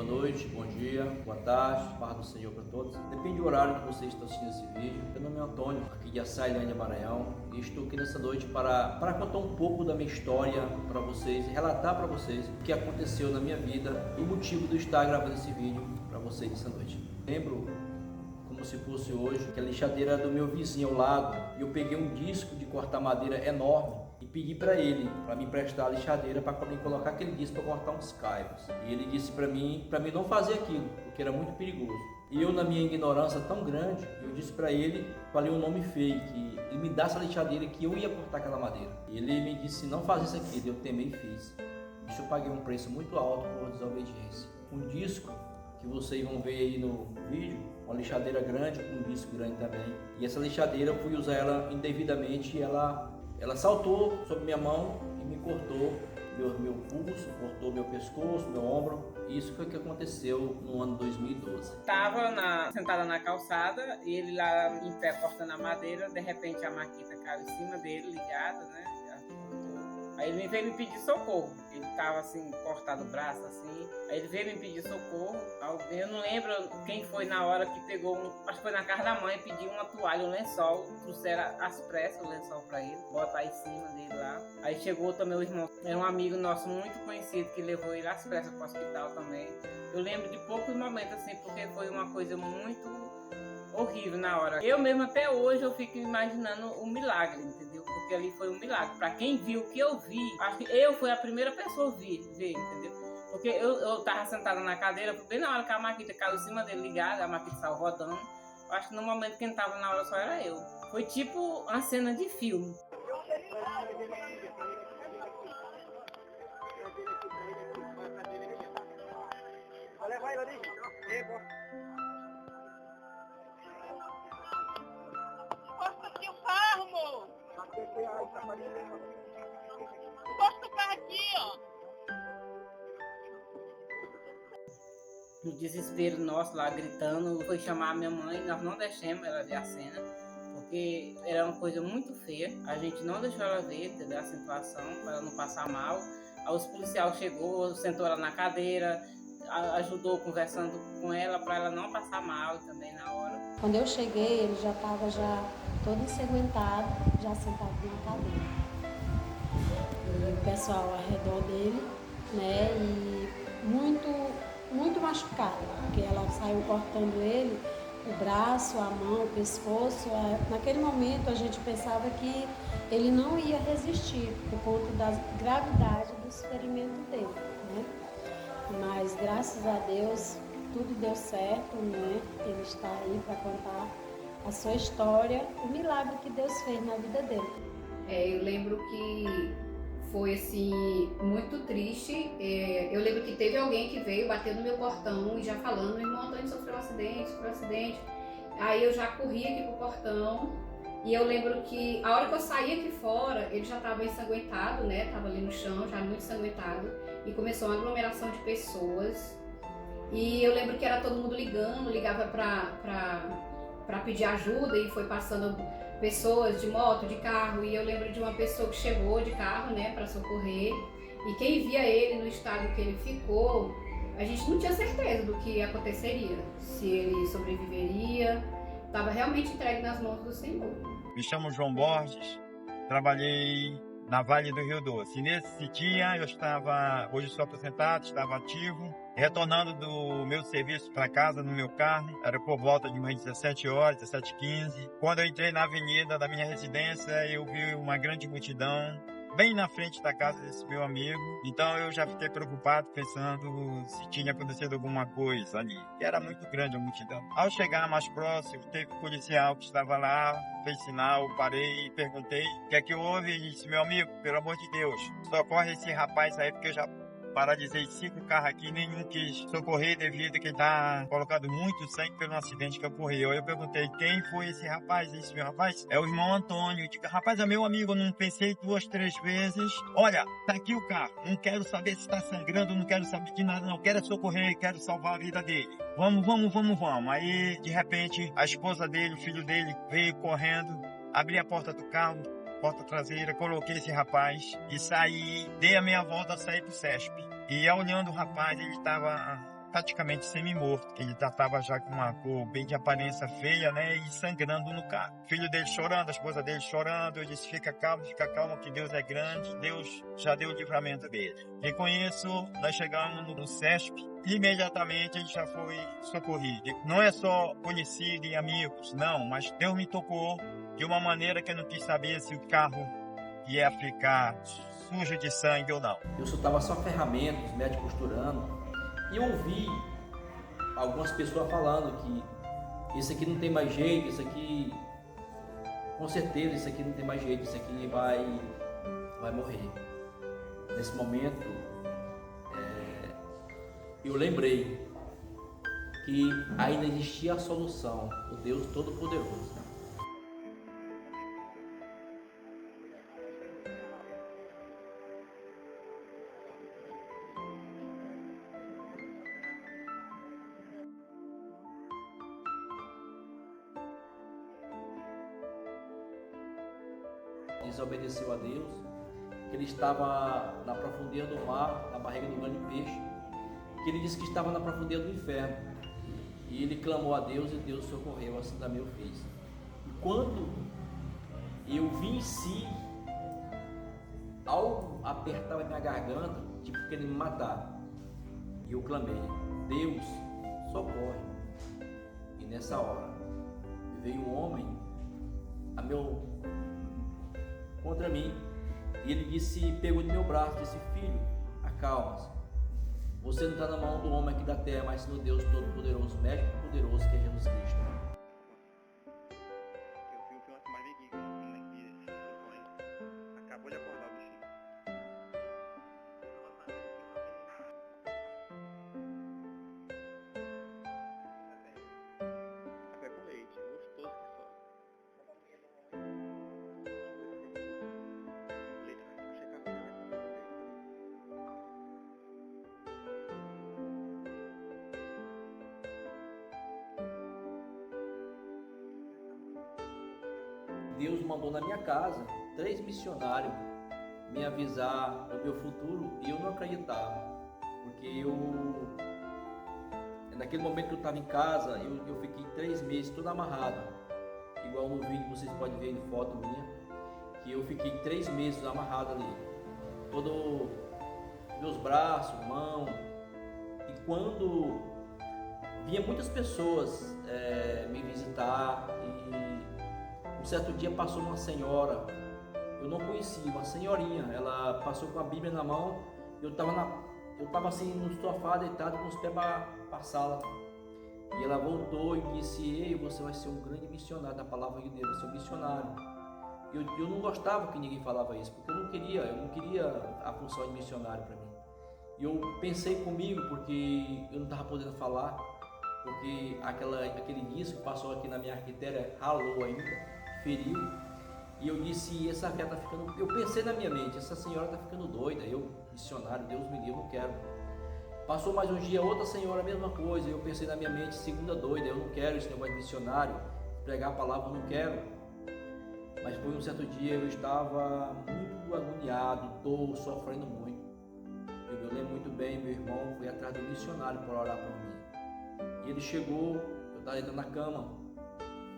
Boa noite, bom dia, boa tarde, paz do Senhor para todos. Depende do horário que vocês estão assistindo esse vídeo. Meu nome é Antônio, aqui de Açailândia, Maranhão, e estou aqui nessa noite para contar um pouco da minha história para vocês e relatar para vocês o que aconteceu na minha vida e o motivo de eu estar gravando esse vídeo para vocês essa noite. Lembro como se fosse hoje que a lixadeira era do meu vizinho ao lado e eu peguei um disco de cortar madeira enorme e pedi para ele para me emprestar a lixadeira para poder colocar aquele disco para cortar uns caibros. E ele disse para mim não fazer aquilo, porque era muito perigoso. E eu, na minha ignorância tão grande, eu disse para ele, falei um nome feio, que ele me desse a lixadeira que eu ia cortar aquela madeira. E ele me disse não fazer isso aqui, eu temei e fiz. Isso eu paguei um preço muito alto por desobediência. Um disco que vocês vão ver aí no vídeo, uma lixadeira grande com um disco grande também. E essa lixadeira eu fui usar ela indevidamente e ela saltou sobre minha mão e me cortou meu pulso, cortou meu pescoço, meu ombro. Isso foi o que aconteceu no ano 2012. Estava sentada na calçada, ele lá em pé cortando a madeira, de repente a maquita caiu em cima dele, ligada, né? Aí ele veio me pedir socorro. Ele estava assim, cortado o braço assim. Aí ele veio me pedir socorro. Eu não lembro quem foi na hora que pegou, acho que foi na casa da mãe, pediu uma toalha, um lençol. Trouxeram às pressas o lençol para ele, botar em cima dele lá. Aí chegou também o irmão, era um amigo nosso muito conhecido que levou ele às pressas para o hospital também. Eu lembro de poucos momentos assim, porque foi uma coisa muito horrível na hora. Eu mesmo até hoje eu fico imaginando o milagre, entendeu? Porque ali foi um milagre. Para quem viu o que eu vi, acho que eu fui a primeira pessoa a ver, entendeu? Porque eu tava sentada na cadeira, bem na hora que a maquita caiu em cima dele ligada, a maquita saiu rodando. Eu acho que no momento que quem tava na hora só era eu. Foi tipo uma cena de filme. Posso tocar aqui, ó. No desespero nosso lá gritando, foi chamar a minha mãe, nós não deixamos ela ver a cena, porque era uma coisa muito feia. A gente não deixou ela ver, entendeu? A situação, para ela não passar mal. Aí os policiais chegou, sentou ela na cadeira, ajudou conversando com ela para ela não passar mal também na hora. Quando eu cheguei, ele já estava todo ensanguentado, já sentado na cadeira. E o pessoal ao redor dele, né, e muito machucado, porque ela saiu cortando ele, o braço, a mão, o pescoço. Naquele momento a gente pensava que ele não ia resistir por conta da gravidade dos ferimentos dele, né? Mas graças a Deus tudo deu certo, né? Ele está aí para contar a sua história, o milagre que Deus fez na vida dele. Eu lembro que foi assim muito triste. Eu lembro que teve alguém que veio bater no meu portão e já falando: o irmão Antônio sofreu um acidente. Aí eu já corri aqui pro portão e eu lembro que a hora que eu saí aqui fora, ele já estava ensanguentado, né? Tava ali no chão, já muito ensanguentado, e começou uma aglomeração de pessoas. E eu lembro que era todo mundo ligava para pedir ajuda, e foi passando pessoas de moto, de carro, e eu lembro de uma pessoa que chegou de carro, né, para socorrer, e quem via ele no estado que ele ficou, a gente não tinha certeza do que aconteceria, se ele sobreviveria. Estava realmente entregue nas mãos do Senhor. Me chamo João Borges, trabalhei na Vale do Rio Doce. E nesse dia eu hoje sou aposentado, estava ativo, retornando do meu serviço para casa no meu carro. Era por volta de umas 17 horas, 17h15. Quando eu entrei na avenida da minha residência, eu vi uma grande multidão bem na frente da casa desse meu amigo. Então eu já fiquei preocupado, pensando se tinha acontecido alguma coisa ali. E era muito grande a multidão. Ao chegar mais próximo, teve um policial que estava lá, fez sinal, parei e perguntei o que é que houve. Ele disse: meu amigo, pelo amor de Deus, socorre esse rapaz aí, porque eu já paralisei 5 carros aqui, nenhum quis socorrer devido a que tá colocado muito sangue pelo acidente que ocorreu. Eu perguntei: quem foi esse rapaz? Esse meu rapaz é o irmão Antônio. Eu digo: rapaz, é meu amigo, eu não pensei 2, 3 vezes. Olha, tá aqui o carro, não quero saber se está sangrando, não quero saber de nada, não quero socorrer, quero salvar a vida dele. Vamos. Aí, de repente, a esposa dele, o filho dele veio correndo, abri a porta do carro, porta traseira, coloquei esse rapaz e saí, dei a minha volta, saí pro CESP. E olhando o rapaz, ele estava praticamente semi-morto. Ele estava já com uma cor bem de aparência feia, né? E sangrando no carro. O filho dele chorando, a esposa dele chorando. Eu disse, fica calmo, que Deus é grande. Deus já deu o livramento dele. E com isso, nós chegamos no CESP. Imediatamente ele já foi socorrido. Não é só conhecido e amigos, não, mas Deus me tocou de uma maneira que eu não quis saber se o carro ia ficar sujo de sangue ou não. Eu soltava só ferramentas, os médicos costurando, e eu ouvi algumas pessoas falando que isso aqui não tem mais jeito, isso aqui, com certeza, isso aqui não tem mais jeito, isso aqui vai morrer. Nesse momento, eu lembrei que ainda existia a solução, o Deus Todo-Poderoso. Desobedeceu a Deus, que ele estava na profundidade do mar, na barriga do grande peixe, que ele disse que estava na profundidade do inferno, e ele clamou a Deus e Deus socorreu, assim também eu fiz. E quando eu vi em si, algo apertava a minha garganta, tipo querendo me matar, e eu clamei, Deus, socorre. E nessa hora veio um homem contra mim, e ele disse, pegou no meu braço, disse, filho, acalma-se. Você não está na mão do homem aqui da terra, mas no Deus Todo-Poderoso, médico poderoso, que é Jesus Cristo. Eu vi o que eu mais vi acabou de acordar o bichinho. Café com leite, gostoso que só. Leite, achei café com leite. Deus mandou na minha casa 3 missionários me avisar do meu futuro, e eu não acreditava, porque naquele momento que eu estava em casa, eu fiquei 3 meses todo amarrado, igual no vídeo vocês podem ver em foto minha, que eu fiquei 3 meses amarrado ali, todo meus braços, mão, e quando vinha muitas pessoas me visitar, e um certo dia passou uma senhora, eu não conhecia, uma senhorinha, ela passou com a Bíblia na mão, eu estava assim no sofá deitado com os pés para a sala, e ela voltou e disse, ei, você vai ser um grande missionário da palavra de Deus, você é um missionário. Eu não gostava que ninguém falava isso, porque eu não queria a função de missionário para mim. E eu pensei comigo, porque eu não estava podendo falar, porque aquele disco que passou aqui na minha artéria ralou ainda, feriu, e eu disse, essa fé tá ficando, eu pensei na minha mente, essa senhora está ficando doida, eu, missionário, Deus me livre, eu não quero. Passou mais um dia, outra senhora, a mesma coisa, eu pensei na minha mente, segunda doida, eu não quero esse negócio de missionário, pregar a palavra, eu não quero. Mas foi um certo dia, eu estava muito agoniado, sofrendo muito. Eu lembro muito bem, meu irmão foi atrás do missionário para orar por mim. E ele chegou, eu estava dentro da cama.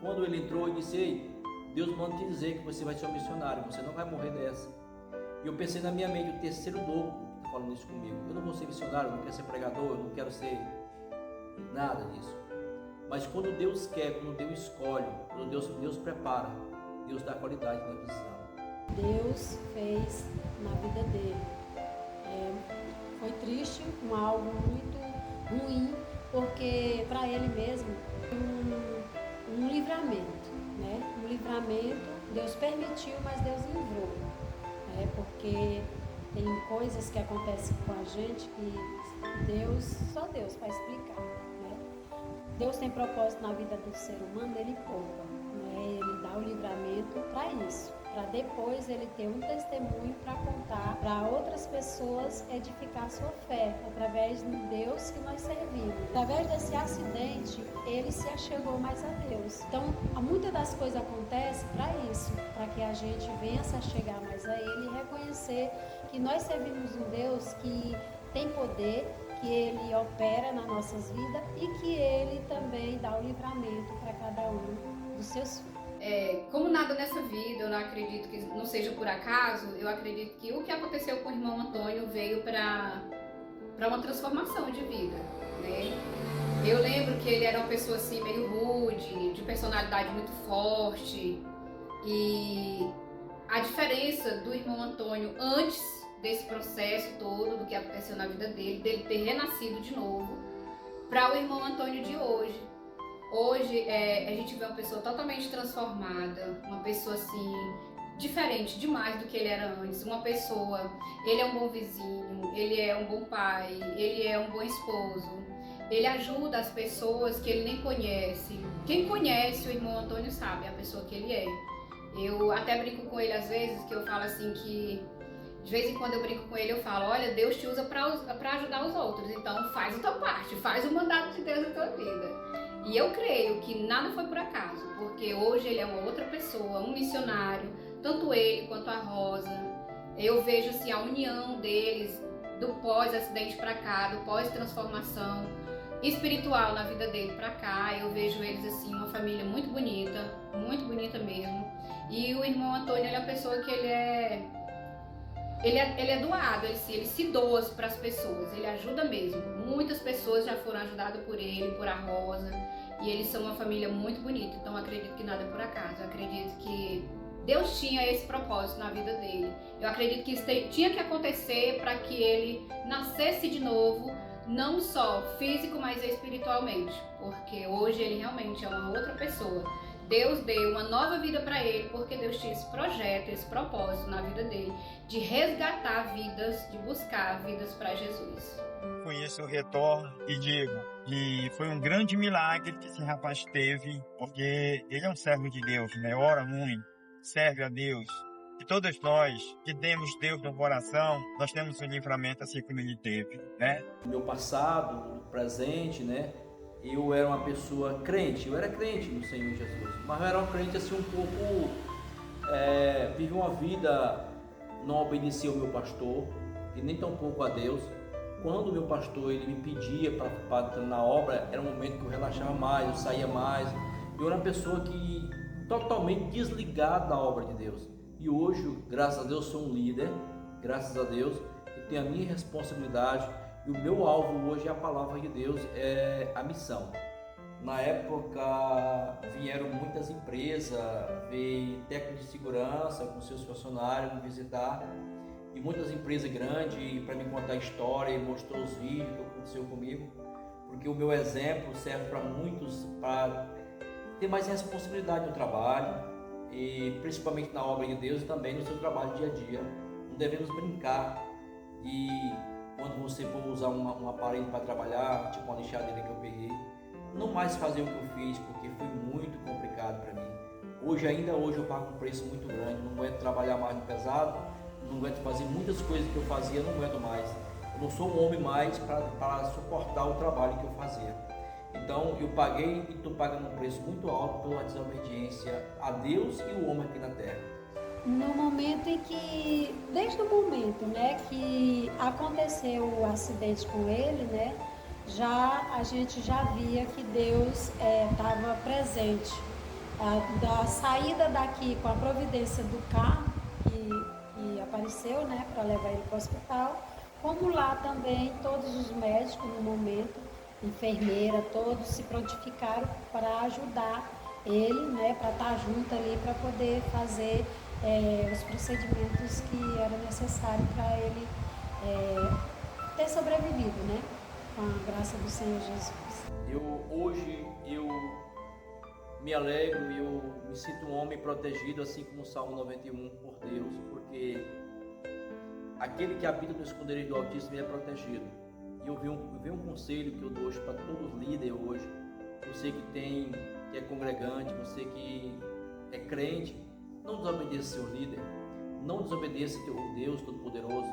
Quando ele entrou, ele disse, ei, Deus manda te dizer que você vai ser um missionário, você não vai morrer dessa. E eu pensei na minha mente, o terceiro louco está falando isso comigo. Eu não vou ser missionário, eu não quero ser pregador, eu não quero ser nada disso. Mas quando Deus quer, quando Deus escolhe, quando Deus prepara, Deus dá qualidade na visão. Deus fez na vida dele. Foi triste, algo muito ruim, porque para ele mesmo um livramento, né? Um livramento, Deus permitiu, mas Deus livrou, né? Porque tem coisas que acontecem com a gente que só Deus vai explicar, né? Deus tem propósito na vida do ser humano, ele poupa, né? Ele dá o livramento para isso, para depois ele ter um testemunho para contar para outras pessoas, edificar sua fé, através do Deus que nós servimos. Através desse acidente, ele se achegou mais a Deus. Então, muitas das coisas acontecem para isso, para que a gente venha se achegar mais a ele e reconhecer que nós servimos um Deus que tem poder, que Ele opera nas nossas vidas e que Ele também dá o livramento para cada um dos seus filhos. Como nada nessa vida, eu não acredito que não seja por acaso, eu acredito que o que aconteceu com o irmão Antônio veio para uma transformação de vida, né? Eu lembro que ele era uma pessoa assim meio rude, de personalidade muito forte, e a diferença do irmão Antônio antes desse processo todo, do que aconteceu na vida dele ter renascido de novo, para o irmão Antônio de hoje. Hoje a gente vê uma pessoa totalmente transformada, uma pessoa assim, diferente demais do que ele era antes. Uma pessoa, ele é um bom vizinho, ele é um bom pai, ele é um bom esposo, ele ajuda as pessoas que ele nem conhece. Quem conhece o irmão Antônio sabe a pessoa que ele é. Eu até brinco com ele às vezes, que eu falo assim que, de vez em quando eu brinco com ele, eu falo, olha, Deus te usa para ajudar os outros, então faz a tua parte, faz o mandato de Deus na tua vida. E eu creio que nada foi por acaso, porque hoje ele é uma outra pessoa, um missionário, tanto ele quanto a Rosa. Eu vejo assim, a união deles, do pós-acidente para cá, do pós-transformação espiritual na vida dele para cá. Eu vejo eles assim, uma família muito bonita mesmo. E o irmão Antônio, ele é uma pessoa que ele é doado, ele se doa para as pessoas, ele ajuda mesmo. Muitas pessoas já foram ajudadas por ele, por a Rosa, e eles são uma família muito bonita, então eu acredito que nada é por acaso. Eu acredito que Deus tinha esse propósito na vida dele. Eu acredito que isso tinha que acontecer para que ele nascesse de novo, não só físico, mas espiritualmente, porque hoje ele realmente é uma outra pessoa. Deus deu uma nova vida para ele, porque Deus tinha esse projeto, esse propósito na vida dele, de resgatar vidas, de buscar vidas para Jesus. Conheço o retorno e digo que foi um grande milagre que esse rapaz teve, porque ele é um servo de Deus, né? Ora muito, serve a Deus. E todos nós que temos Deus no coração, nós temos um livramento assim como ele teve, né? No meu passado, no presente, né? Eu era uma pessoa crente, eu era crente no Senhor Jesus, mas eu era um crente assim um pouco, vivi uma vida, não obedecia ao meu pastor e nem tão pouco a Deus. Quando o meu pastor ele me pedia para entrar na obra, era um momento que eu relaxava mais, eu saía mais. Eu era uma pessoa que totalmente desligada da obra de Deus. E hoje, graças a Deus, sou um líder, graças a Deus, eu tenho a minha responsabilidade. E o meu alvo hoje é a palavra de Deus, é a missão. Na época vieram muitas empresas, veio técnicos de segurança com seus funcionários me visitar, e muitas empresas grandes para me contar a história e mostrar os vídeos que aconteceu comigo, porque o meu exemplo serve para muitos para ter mais responsabilidade no trabalho e principalmente na obra de Deus e também no seu trabalho dia a dia. Não devemos brincar e quando você for usar um aparelho para trabalhar, tipo uma lixadeira que eu peguei, não mais fazer o que eu fiz, porque foi muito complicado para mim. Ainda hoje eu pago um preço muito grande, não aguento trabalhar mais no pesado, não aguento fazer muitas coisas que eu fazia, não aguento mais. Eu não sou um homem mais para suportar o trabalho que eu fazia. Então eu paguei e estou pagando um preço muito alto pela desobediência a Deus e o homem aqui na terra. No momento em que, desde o momento, né, que aconteceu o acidente com ele, né, a gente já via que Deus estava presente. Da saída daqui com a providência do carro que apareceu, né, para levar ele para o hospital, como lá também todos os médicos no momento, enfermeira, todos se prontificaram para ajudar ele, né, para estar junto ali, para poder fazer os procedimentos que eram necessários para ele ter sobrevivido, né, com a graça do Senhor Jesus. Hoje eu me alegro e eu me sinto um homem protegido, assim como o Salmo 91, por Deus, porque aquele que habita no esconderijo do Altíssimo é protegido. E eu vi um conselho que eu dou hoje para todos os líderes hoje, você que é congregante, você que é crente, não desobedeça seu líder, não desobedeça o Deus Todo-Poderoso.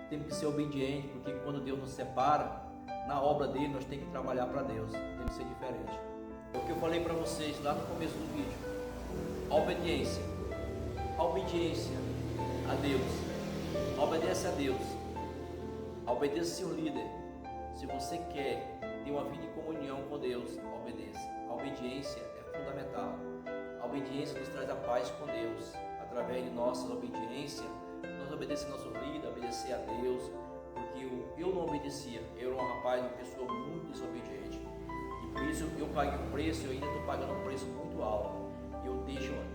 Temos que ser obediente, porque quando Deus nos separa, na obra dele nós temos que trabalhar para Deus, tem que ser diferente. É o que eu falei para vocês lá no começo do vídeo, a obediência a Deus, obedece a Deus, obedeça seu líder. Se você quer ter uma vida em comunhão com Deus, obedeça. A obediência é fundamental. A obediência nos traz a paz com Deus. Através de nossa obediência, nós obedecemos a nossa vida, obedecer a Deus, porque eu não obedecia. Eu era um rapaz, uma pessoa muito desobediente. E por isso eu paguei um preço, eu ainda estou pagando um preço muito alto. E eu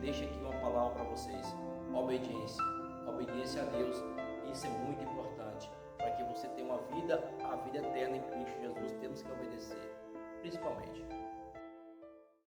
deixo aqui uma palavra para vocês. Obediência. Obediência a Deus. Isso é muito importante. Para que você tenha uma vida, a vida eterna em Cristo Jesus, temos que obedecer. Principalmente.